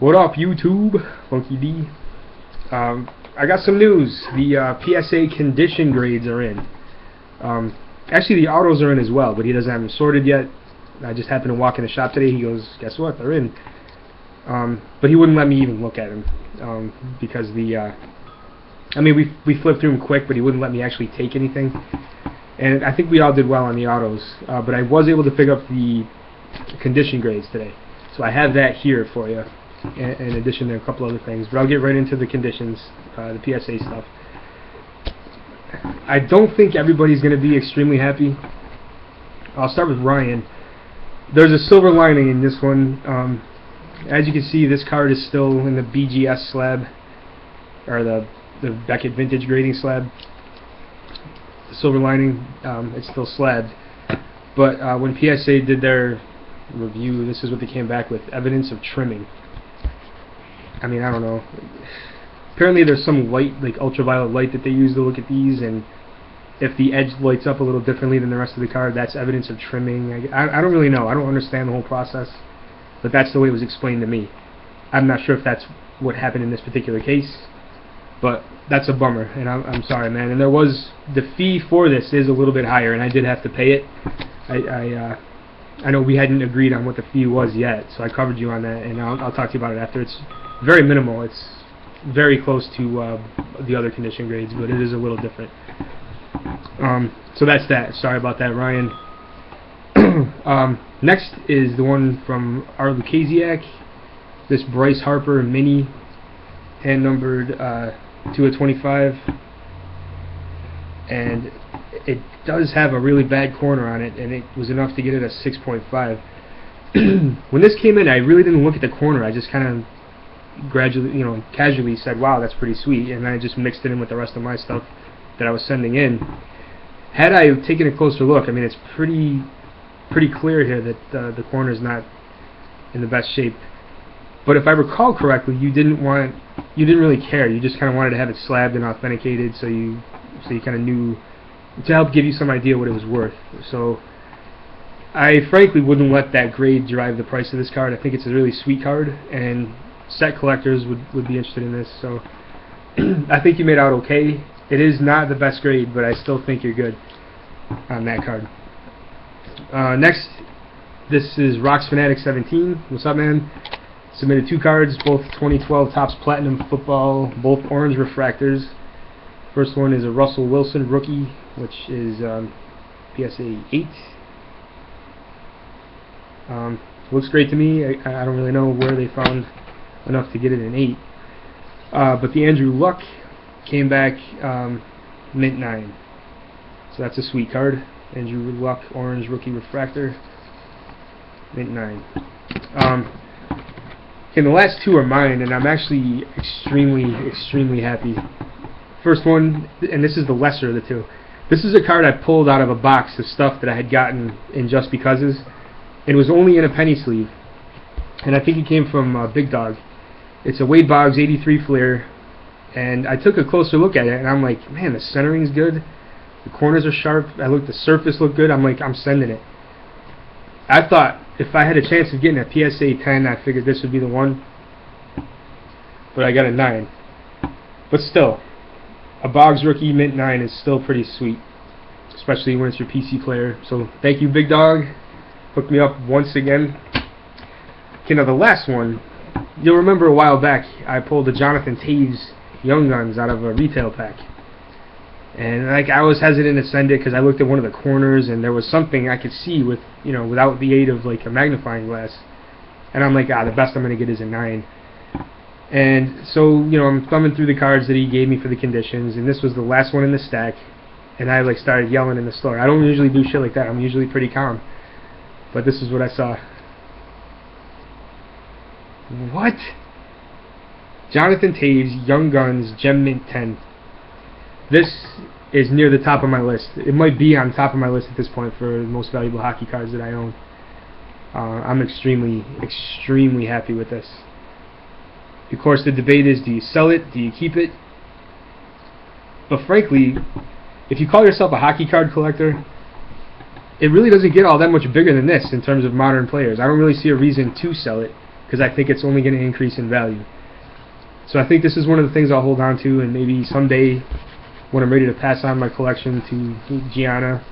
What up, YouTube? Funky D. I got some news. The PSA condition grades are in. Actually, the autos are in as well, but he doesn't have them sorted yet. I just happened to walk in the shop today. He goes, "Guess what? They're in." But he wouldn't let me even look at them because the. I mean, we flipped through them quick, but he wouldn't let me actually take anything. And I think we all did well on the autos, but I was able to pick up the condition grades today. So I have that here for you, in addition to a couple other things. But I'll get right into the conditions, the PSA stuff. I don't think everybody's going to be extremely happy. I'll start with Ryan. There's a silver lining in this one. As you can see, this card is still in the BGS slab, or the Beckett Vintage grading slab. The silver lining, it's still slabbed. But when PSA did their review, this is what they came back with: evidence of trimming. I mean, I don't know. Apparently there's some light, like ultraviolet light, that they use to look at these, and if the edge lights up a little differently than the rest of the card, that's evidence of trimming. I don't really know. I don't understand the whole process, but that's the way it was explained to me. I'm not sure if that's what happened in this particular case, but that's a bummer, and I'm sorry, man. And there was, the fee for this is a little bit higher, and I did have to pay it. I know we hadn't agreed on what the fee was yet, so I covered you on that, and I'll talk to you about it after. It's very minimal. It's very close to the other condition grades, but it is a little different. So that's that. Sorry about that, Ryan. Next is the one from Art Lucasiak. This Bryce Harper Mini, hand numbered 2/25, and it does have a really bad corner on it, and it was enough to get it a 6.5. When this came in, I really didn't look at the corner. I just kind of gradually, casually said, "Wow, that's pretty sweet," and I just mixed it in with the rest of my stuff that I was sending in. Had I taken a closer look, I mean, it's pretty clear here that the corner is not in the best shape. But if I recall correctly, you didn't really care. You just kind of wanted to have it slabbed and authenticated, so you kind of knew, to help give you some idea what it was worth. So I frankly wouldn't let that grade drive the price of this card. I think it's a really sweet card, and set collectors would be interested in this. So I think you made out okay. It is not the best grade, but I still think you're good on that card. Next, this is Rocks Fanatic 17. What's up, man? Submitted 2 cards, both 2012 Topps Platinum Football, both orange refractors. First one is a Russell Wilson rookie, which is PSA 8. Looks great to me. I don't really know where they found enough to get it an 8. But the Andrew Luck came back mint 9. So that's a sweet card. Andrew Luck orange rookie refractor, mint 9. Okay, the last 2 are mine, and I'm actually extremely happy. First one, and this is the lesser of the 2. This is a card I pulled out of a box of stuff that I had gotten in Just Becauses. It was only in a penny sleeve, and I think it came from Big Dog. It's a Wade Boggs 83 Flair, and I took a closer look at it, and I'm like, man, the centering's good, the corners are sharp, the surface looked good. I'm like, I'm sending it. I thought if I had a chance of getting a PSA 10, I figured this would be the one, but I got a 9. But still, a Boggs rookie mint 9 is still pretty sweet, especially when it's your PC player. So thank you, Big Dog. Hooked me up once again. Okay, now the last one, you'll remember a while back I pulled a Jonathan Taves Young Guns out of a retail pack, and I was hesitant to send it because I looked at one of the corners and there was something I could see with, without the aid of like a magnifying glass, and I'm like, the best I'm gonna get is a 9. And so I'm thumbing through the cards that he gave me for the conditions, and this was the last one in the stack, and I started yelling in the store. I don't usually do shit like that. I'm usually pretty calm, but this is what I saw. What? Jonathan Taves Young Guns Gem Mint 10. This is near the top of my list. It might be on top of my list at this point for the most valuable hockey cards that I own. I'm extremely happy with this. Of course, the debate is, do you sell it? Do you keep it? But frankly, if you call yourself a hockey card collector, it really doesn't get all that much bigger than this in terms of modern players. I don't really see a reason to sell it, because I think it's only going to increase in value. So I think this is one of the things I'll hold on to, and maybe someday when I'm ready to pass on my collection to Gianna,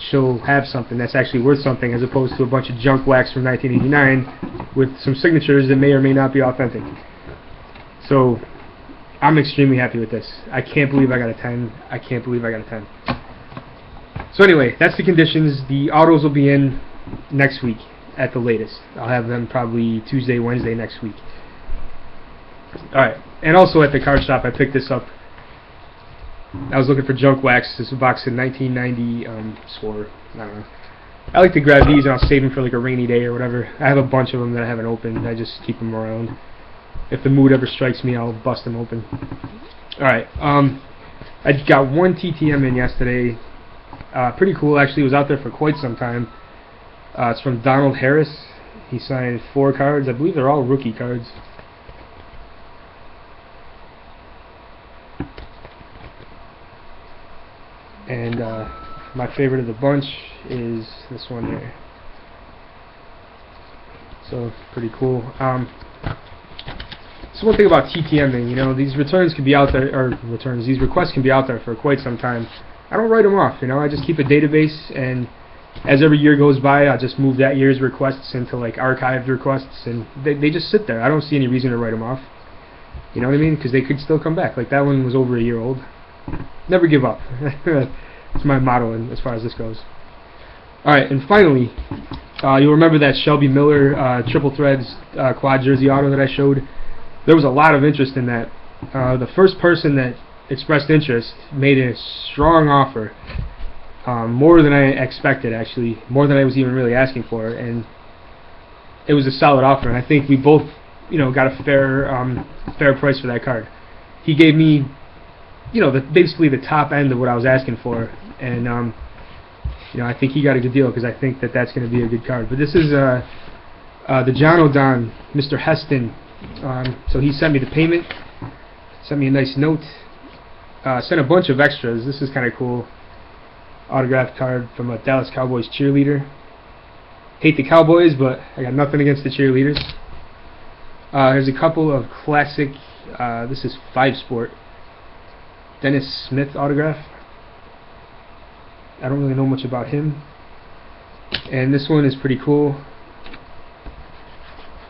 she'll have something that's actually worth something, as opposed to a bunch of junk wax from 1989 with some signatures that may or may not be authentic. So I'm extremely happy with this. I can't believe I got a 10. I can't believe I got a 10. So anyway, that's the conditions. The autos will be in next week at the latest. I'll have them probably Tuesday, Wednesday next week. Alright, and also at the card shop I picked this up. I was looking for junk wax. This is a box of 1990 score. I don't know. I like to grab these and I'll save them for like a rainy day or whatever. I have a bunch of them that I haven't opened. I just keep them around. If the mood ever strikes me, I'll bust them open. Alright, I got one TTM in yesterday. Pretty cool, actually. It was out there for quite some time. It's from Donald Harris. He signed 4 cards. I believe they're all rookie cards. And my favorite of the bunch is this one here. So pretty cool. So one thing about TTMing, you know, these returns can be out there, or returns, these requests can be out there for quite some time. I don't write them off, you know. I just keep a database, and as every year goes by, I'll just move that year's requests into like archived requests, and they just sit there. I don't see any reason to write them off. You know what I mean? Because they could still come back. Like that one was over a year old. Never give up. That's my motto as far as this goes. Alright, and finally, you'll remember that Shelby Miller Triple Threads quad jersey auto that I showed. There was a lot of interest in that. The first person that expressed interest made a strong offer, more than I expected, actually, more than I was even really asking for, and it was a solid offer. And I think we both, you know, got a fair price for that card. He gave me, you know, basically the top end of what I was asking for, and you know, I think he got a good deal because I think that that's going to be a good card. But this is the Jonodon, Mr. Heston. So he sent me the payment, sent me a nice note, sent a bunch of extras. This is kind of cool. Autographed card from a Dallas Cowboys cheerleader. Hate the Cowboys, but I got nothing against the cheerleaders. There's a couple of classic, this is 5 Sport, Dennis Smith autograph. I don't really know much about him. And this one is pretty cool.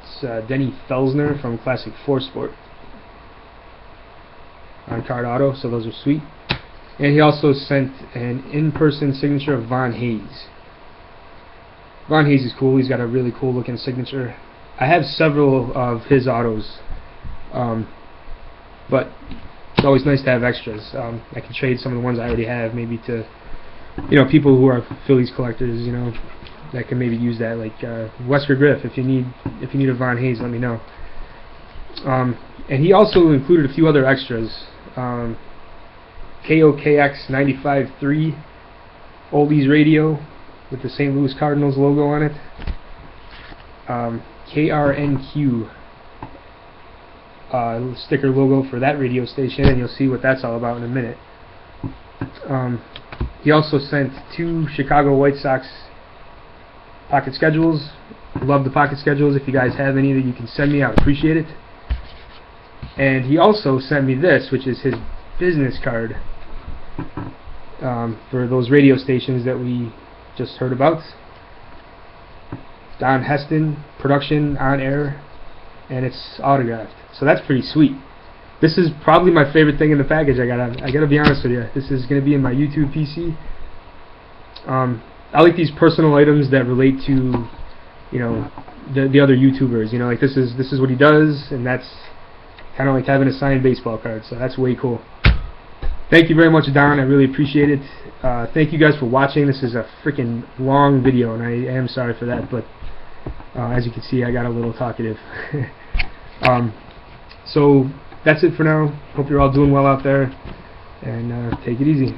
It's Denny Felsner from Classic 4 Sport. On card auto, so those are sweet. And he also sent an in-person signature of Von Hayes. Von Hayes is cool. He's got a really cool looking signature. I have several of his autos, but it's always nice to have extras. I can trade some of the ones I already have, maybe to, you know, people who are Phillies collectors, you know, that can maybe use that. Like Wesker Griff, if you need a Von Hayes, let me know. And he also included a few other extras. KOKX 95.3 Oldies radio with the St. Louis Cardinals logo on it. KRNQ sticker logo for that radio station, and you'll see what that's all about in a minute. He also sent 2 Chicago White Sox pocket schedules. Love the pocket schedules. If you guys have any that you can send me, I would appreciate it. And he also sent me this, which is his business card for those radio stations that we just heard about. Don Heston, production, on air, and it's autographed. So that's pretty sweet. This is probably my favorite thing in the package. I gotta be honest with you. This is gonna be in my YouTube PC. I like these personal items that relate to, you know, the other YouTubers. You know, like this is what he does, and that's kind of like having a signed baseball card. So that's way cool. Thank you very much, Don. I really appreciate it. Thank you guys for watching. This is a freaking long video, and I am sorry for that, but as you can see, I got a little talkative. So that's it for now. Hope you're all doing well out there, and take it easy.